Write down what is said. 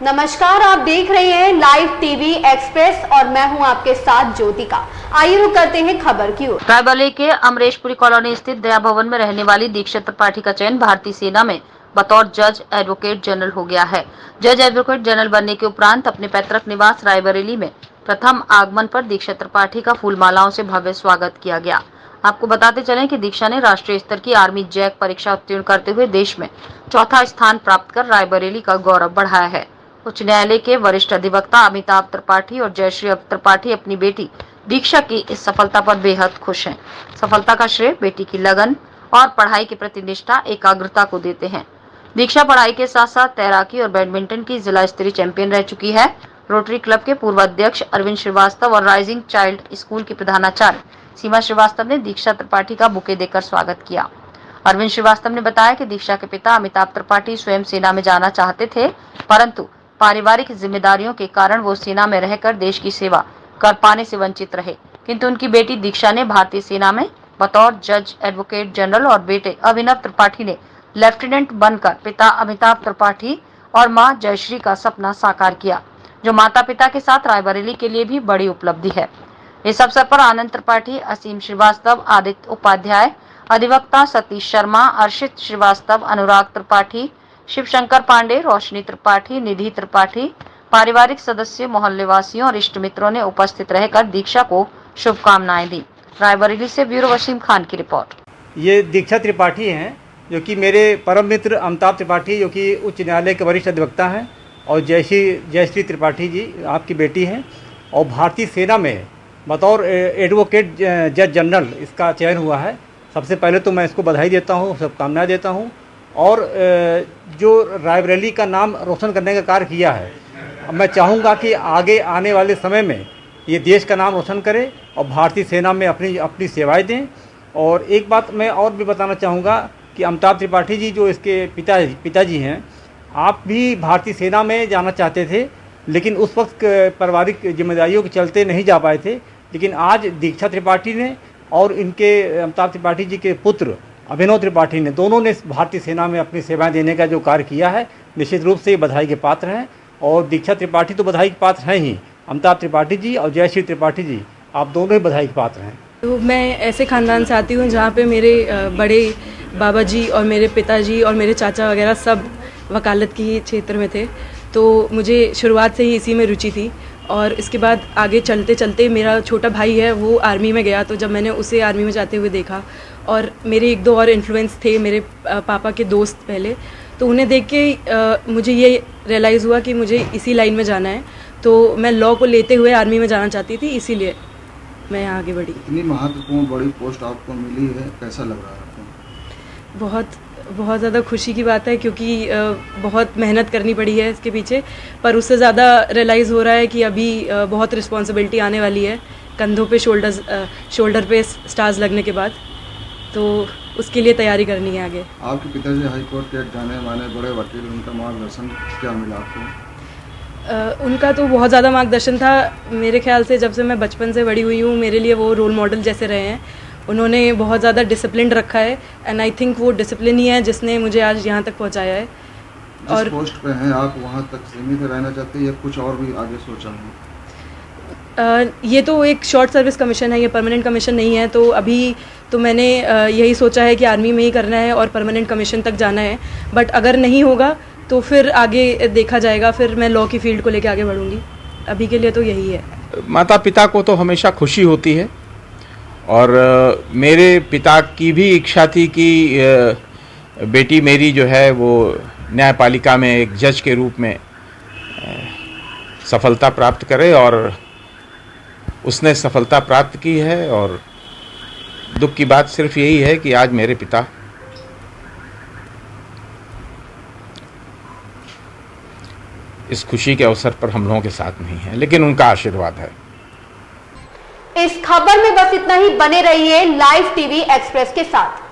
नमस्कार, आप देख रहे हैं लाइव टीवी एक्सप्रेस और मैं हूं आपके साथ ज्योतिका। आइए रुक करते हैं खबर की ओर। रायबरेली के अमरेशपुरी कॉलोनी स्थित दया भवन में रहने वाली दीक्षा त्रिपाठी का चयन भारतीय सेना में बतौर जज एडवोकेट जनरल हो गया है। जज एडवोकेट जनरल बनने के उपरांत अपने पैतृक निवास रायबरेली में प्रथम आगमन पर दीक्षा त्रिपाठी का फूल मालाओं से भव्य स्वागत किया गया। आपको बताते चलें कि दीक्षा ने राष्ट्रीय स्तर की आर्मी जैक परीक्षा उत्तीर्ण करते हुए देश में चौथा स्थान प्राप्त कर रायबरेली का गौरव बढ़ाया है। उच्च न्यायालय के वरिष्ठ अधिवक्ता अमिताभ त्रिपाठी और जयश्री त्रिपाठी अपनी बेटी दीक्षा की इस सफलता पर बेहद खुश हैं। सफलता का श्रेय बेटी की लगन और पढ़ाई के प्रति निष्ठा, एकाग्रता को देते हैं। दीक्षा पढ़ाई के साथ साथ तैराकी और बैडमिंटन की जिला स्तरीय चैंपियन रह चुकी है। रोटरी क्लब के पूर्व अध्यक्ष अरविंद श्रीवास्तव और राइजिंग चाइल्ड स्कूल की प्रधानाचार्य सीमा श्रीवास्तव ने दीक्षा त्रिपाठी का बुके देकर स्वागत किया। अरविंद श्रीवास्तव ने बताया कि दीक्षा के पिता अमिताभ त्रिपाठी स्वयं सेना में जाना चाहते थे, परंतु पारिवारिक जिम्मेदारियों के कारण वो सेना में रहकर देश की सेवा कर पाने से वंचित रहे, किंतु उनकी बेटी दीक्षा ने भारतीय सेना में बतौर जज एडवोकेट जनरल और बेटे अभिनव त्रिपाठी ने लेफ्टिनेंट बनकर पिता अमिताभ त्रिपाठी और मां जयश्री का सपना साकार किया, जो माता पिता के साथ रायबरेली के लिए भी बड़ी उपलब्धि है। इस अवसर पर आनंद त्रिपाठी, असीम श्रीवास्तव, आदित्य उपाध्याय, अधिवक्ता सतीश शर्मा, अर्षित श्रीवास्तव, अनुराग त्रिपाठी, शिव शंकर पांडे, रोशनी त्रिपाठी, निधि त्रिपाठी, पारिवारिक सदस्य, मोहल्ले वासियों और इष्ट मित्रों ने उपस्थित रहकर दीक्षा को शुभकामनाएं दी। रायबरेली से ब्यूरो वसीम खान की रिपोर्ट। ये दीक्षा त्रिपाठी हैं, जो कि मेरे परम मित्र अमिताभ त्रिपाठी, जो कि उच्च न्यायालय के वरिष्ठ अधिवक्ता हैं, और जयश्री त्रिपाठी जी आपकी बेटी हैं, और भारतीय सेना में बतौर एडवोकेट जज जनरल इसका चयन हुआ है। सबसे पहले तो मैं इसको बधाई देता हूँ, शुभकामनाएं देता हूँ। और जो रायबरेली का नाम रोशन करने का कार्य किया है, मैं चाहूँगा कि आगे आने वाले समय में ये देश का नाम रोशन करे और भारतीय सेना में अपनी सेवाएं दें। और एक बात मैं और भी बताना चाहूँगा कि अमिताभ त्रिपाठी जी जो इसके पिताजी हैं, आप भी भारतीय सेना में जाना चाहते थे, लेकिन उस वक्त पारिवारिक जिम्मेदारियों के चलते नहीं जा पाए थे। लेकिन आज दीक्षा त्रिपाठी ने और इनके अमिताभ त्रिपाठी जी के पुत्र अभिनव त्रिपाठी ने, दोनों ने भारतीय सेना में अपनी सेवाएं देने का जो कार्य किया है, निश्चित रूप से ये बधाई के पात्र हैं। और दीक्षा त्रिपाठी तो बधाई के पात्र हैं ही, अमिताभ त्रिपाठी जी और जयश्री त्रिपाठी जी आप दोनों ही बधाई के पात्र हैं। तो मैं ऐसे ख़ानदान से आती हूँ जहाँ पे मेरे बड़े बाबा जी और मेरे पिताजी और मेरे चाचा वगैरह सब वकालत की क्षेत्र में थे, तो मुझे शुरुआत से ही इसी में रुचि थी। और इसके बाद आगे चलते चलते मेरा छोटा भाई है, वो आर्मी में गया, तो जब मैंने उसे आर्मी में जाते हुए देखा, और मेरे एक दो और इन्फ्लुएंस थे मेरे पापा के दोस्त पहले, तो उन्हें देख के मुझे ये रियलाइज़ हुआ कि मुझे इसी लाइन में जाना है। तो मैं लॉ को लेते हुए आर्मी में जाना चाहती थी, इसीलिए मैं यहाँ आगे बढ़ी। इतनी महत्वपूर्ण बड़ी पोस्ट आपको मिली है, कैसा लग रहा है आपको? बहुत ज़्यादा खुशी की बात है, क्योंकि बहुत मेहनत करनी पड़ी है इसके पीछे, पर उससे ज़्यादा रियलाइज़ हो रहा है कि अभी बहुत रिस्पॉन्सिबिलिटी आने वाली है कंधों पे, शोल्डर पे स्टार्स लगने के बाद, तो उसके लिए तैयारी करनी है आगे। आपके पिताजी हाई कोर्ट के जाने माने बड़े वकील, उनका मार्गदर्शन क्या मिला आपको? उनका तो बहुत ज़्यादा मार्गदर्शन था। मेरे ख्याल से जब से मैं बचपन से बड़ी हुई हूँ, मेरे लिए वो रोल मॉडल जैसे रहे हैं। उन्होंने बहुत ज़्यादा डिसिप्लिन रखा है, एंड आई थिंक वो डिसिप्लिन ही है जिसने मुझे आज यहाँ तक पहुँचाया है। और पोस्ट पे हैं आप, वहाँ तक सीमित रहना चाहते हैं या कुछ और भी आगे सोचा है? ये तो एक शॉर्ट सर्विस कमीशन है, ये परमानेंट कमीशन नहीं है। तो अभी तो मैंने यही सोचा है कि आर्मी में ही करना है और परमानेंट कमीशन तक जाना है। बट अगर नहीं होगा तो फिर आगे देखा जाएगा, फिर मैं लॉ की फील्ड को लेकर आगे बढ़ूँगी। अभी के लिए तो यही है। माता पिता को तो हमेशा खुशी होती है, और मेरे पिता की भी इच्छा थी कि बेटी मेरी जो है वो न्यायपालिका में एक जज के रूप में सफलता प्राप्त करे, और उसने सफलता प्राप्त की है। और दुख की बात सिर्फ यही है कि आज मेरे पिता इस खुशी के अवसर पर हम लोगों के साथ नहीं है, लेकिन उनका आशीर्वाद है। इस खबर में बस इतना ही। बने रहिए लाइव टीवी एक्सप्रेस के साथ।